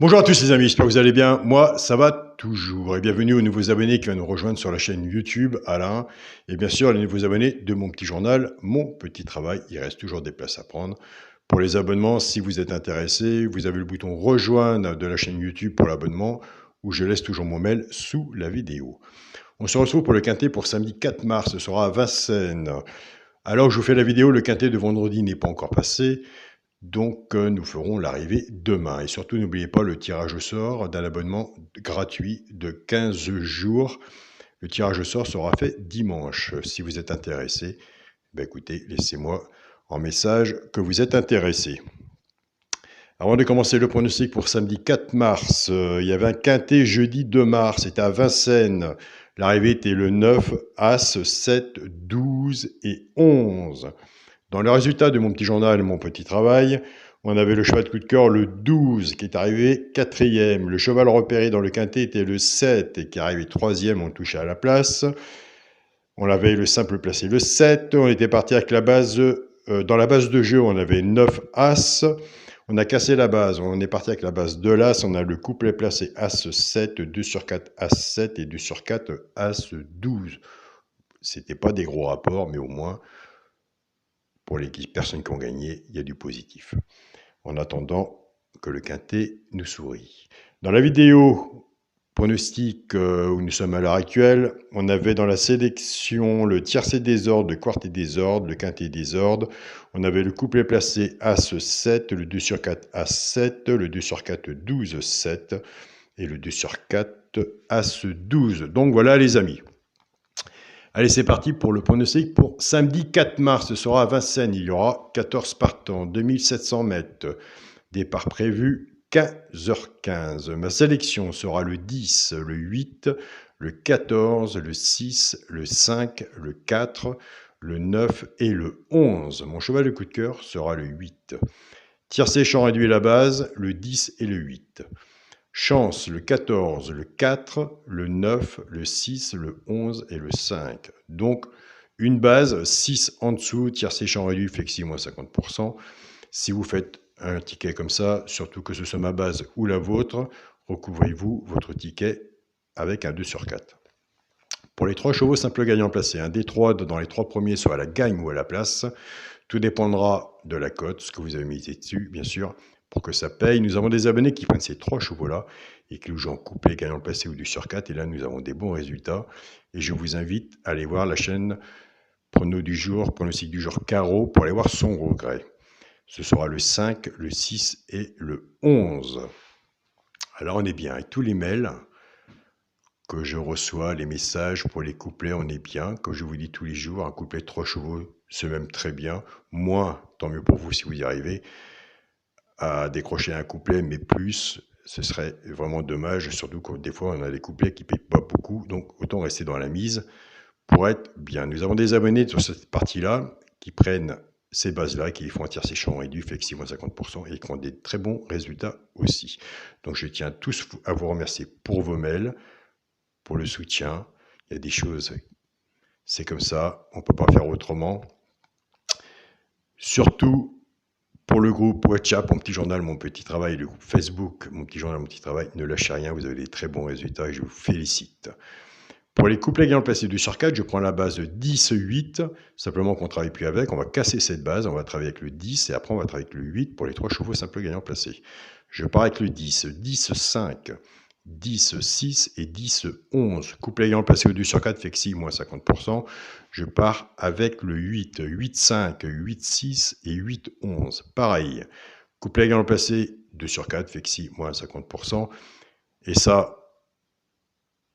Bonjour à tous les amis, j'espère que vous allez bien. Moi, ça va toujours. Et bienvenue aux nouveaux abonnés qui viennent nous rejoindre sur la chaîne YouTube, Alain. Et bien sûr, les nouveaux abonnés de mon petit journal, Mon Petit Travail. Il reste toujours des places à prendre. Pour les abonnements, si vous êtes intéressé, vous avez le bouton rejoindre de la chaîne YouTube pour l'abonnement, où je laisse toujours mon mail sous la vidéo. On se retrouve pour le quintet pour samedi 4 mars, ce sera à Vincennes. Alors je vous fais la vidéo, le quintet de vendredi n'est pas encore passé. Donc, nous ferons l'arrivée demain. Et surtout, n'oubliez pas le tirage au sort d'un abonnement gratuit de 15 jours. Le tirage au sort sera fait dimanche. Si vous êtes intéressé, ben écoutez, laissez-moi en message que vous êtes intéressé. Avant de commencer le pronostic pour samedi 4 mars, il y avait un quintet jeudi 2 mars, c'était à Vincennes. L'arrivée était le 9, As, 7, 12 et 11. Dans le résultat de mon petit journal, mon petit travail, on avait le cheval de coup de cœur, le 12, qui est arrivé 4e. Le cheval repéré dans le quintet était le 7, et qui est arrivé 3e, on touchait à la place. On avait le simple placé le 7, on était parti avec la base, dans la base de jeu, on avait 9 As. On a cassé la base, on est parti avec la base de l'As, on a le couplet placé As 7, 2 sur 4 As 7 et 2 sur 4 As 12. C'était pas des gros rapports, mais au moins, pour les personnes qui ont gagné, il y a du positif. En attendant que le quintet nous sourit. Dans la vidéo pronostic où nous sommes à l'heure actuelle, on avait dans la sélection le tiercé des ordres, le quartet des ordres, le quintet des ordres. On avait le couplet placé As 7, le 2 sur 4 As 7, le 2 sur 4 12 7 et le 2 sur 4 As 12. Donc voilà les amis. Allez, c'est parti pour le pronostic pour samedi 4 mars. Ce sera à Vincennes. Il y aura 14 partants, 2700 mètres. Départ prévu 15h15. Ma sélection sera le 10, le 8, le 14, le 6, le 5, le 4, le 9 et le 11. Mon cheval de coup de cœur sera le 8. Tiercé champ réduit à la base, le 10 et le 8. Chance, le 14, le 4, le 9, le 6, le 11 et le 5. Donc, une base, 6 en dessous, tiercé champ réduit, flexi moins 50%. Si vous faites un ticket comme ça, surtout que ce soit ma base ou la vôtre, recouvrez-vous votre ticket avec un 2 sur 4. Pour les 3 chevaux simple gagnant placé, un D3 dans les 3 premiers, soit à la gagne ou à la place. Tout dépendra de la cote, ce que vous avez misé dessus, bien sûr, pour que ça paye. Nous avons des abonnés qui prennent ces 3 chevaux-là et qui nous jouent en couplet gagnant placé ou du sur 4. Et là, nous avons des bons résultats. Et je vous invite à aller voir la chaîne Prono du jour, pronostic du jour Carreau, pour aller voir son regret. Ce sera le 5, le 6 et le 11. Alors on est bien. Avec tous les mails que je reçois, les messages pour les couplets, on est bien. Comme je vous dis tous les jours, un couplet de 3 chevaux, c'est même très bien. Moins, tant mieux pour vous si vous y arrivez à décrocher un couplet, mais plus, ce serait vraiment dommage. Surtout que des fois, on a des couplets qui ne payent pas beaucoup. Donc autant rester dans la mise pour être bien. Nous avons des abonnés sur cette partie-là qui prennent ces bases-là, qui font un tiercé champ réduit, flexi moins 50%, et qui ont des très bons résultats aussi. Donc je tiens tous à vous remercier pour vos mails, pour le soutien. Il y a des choses, c'est comme ça, on ne peut pas faire autrement. Surtout pour le groupe WhatsApp, mon petit journal, mon petit travail, le groupe Facebook, mon petit journal, mon petit travail, ne lâchez rien, vous avez des très bons résultats et je vous félicite. Pour les couplets gagnants placés 2 sur 4, je prends la base 10-8, simplement qu'on ne travaille plus avec. On va casser cette base, on va travailler avec le 10 et après on va travailler avec le 8 pour les 3 chevaux simples gagnants placés. Je pars avec le 10, 10-5, 10-6 et 10-11. Couplet gagnant placé au 2 sur 4, flexi, moins 50%. Je pars avec le 8, 8-5, 8-6 et 8-11. Pareil, couplet gagnant placé 2 sur 4, flexi, moins 50%. Et ça,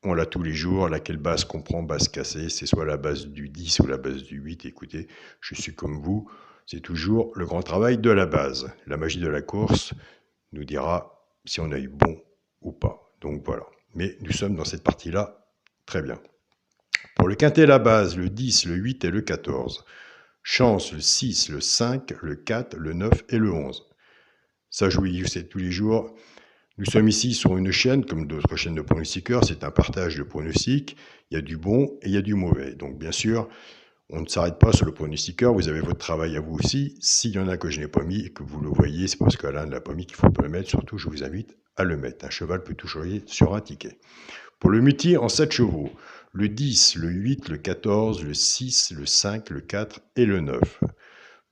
on l'a tous les jours, laquelle base qu'on prend, base cassée, c'est soit la base du 10 ou la base du 8. Écoutez, je suis comme vous, c'est toujours le grand travail de la base. La magie de la course nous dira si on a eu bon ou pas. Donc voilà. Mais nous sommes dans cette partie-là, très bien. Pour le quintet, la base, le 10, le 8 et le 14. Chance, le 6, le 5, le 4, le 9 et le 11. Ça, je vous dis, c'est tous les jours. Nous sommes ici sur une chaîne, comme d'autres chaînes de pronostiqueurs, c'est un partage de pronostics. Il y a du bon et il y a du mauvais. Donc bien sûr, on ne s'arrête pas sur le pronostiqueur, vous avez votre travail à vous aussi. S'il y en a que je n'ai pas mis et que vous le voyez, c'est parce qu'Alain ne l'a pas mis qu'il ne faut pas le mettre. Surtout, je vous invite à le mettre. Un cheval peut tout choisir sur un ticket. Pour le multi en 7 chevaux, le 10, le 8, le 14, le 6, le 5, le 4 et le 9.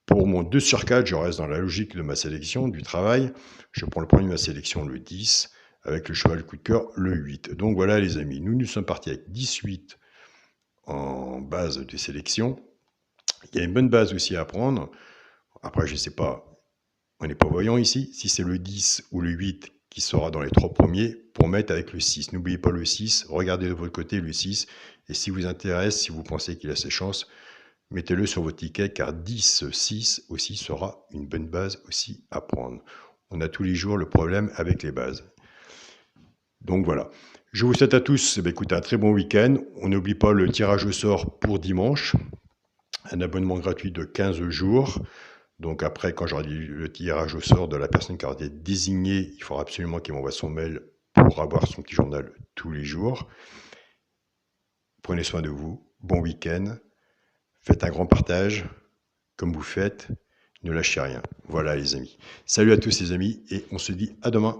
Pour mon 2 sur 4, je reste dans la logique de ma sélection, du travail. Je prends le premier de ma sélection, le 10, avec le cheval coup de cœur, le 8. Donc voilà les amis, nous sommes partis avec 18 en base de sélection. Il y a une bonne base aussi à prendre. Après, je ne sais pas, on n'est pas voyant ici, si c'est le 10 ou le 8 qui sera dans les 3 premiers, pour mettre avec le 6. N'oubliez pas le 6, regardez de votre côté le 6, et si vous intéresse, si vous pensez qu'il a ses chances, mettez-le sur votre ticket, car 10, 6 aussi sera une bonne base aussi à prendre. On a tous les jours le problème avec les bases. Donc voilà. Je vous souhaite à tous écoutez, un très bon week-end. On n'oublie pas le tirage au sort pour dimanche. Un abonnement gratuit de 15 jours. Donc après, quand j'aurai dit le tirage au sort de la personne qui aura été désignée, il faudra absolument qu'il m'envoie son mail pour avoir son petit journal tous les jours. Prenez soin de vous. Bon week-end. Faites un grand partage. Comme vous faites, ne lâchez rien. Voilà les amis. Salut à tous les amis et on se dit à demain.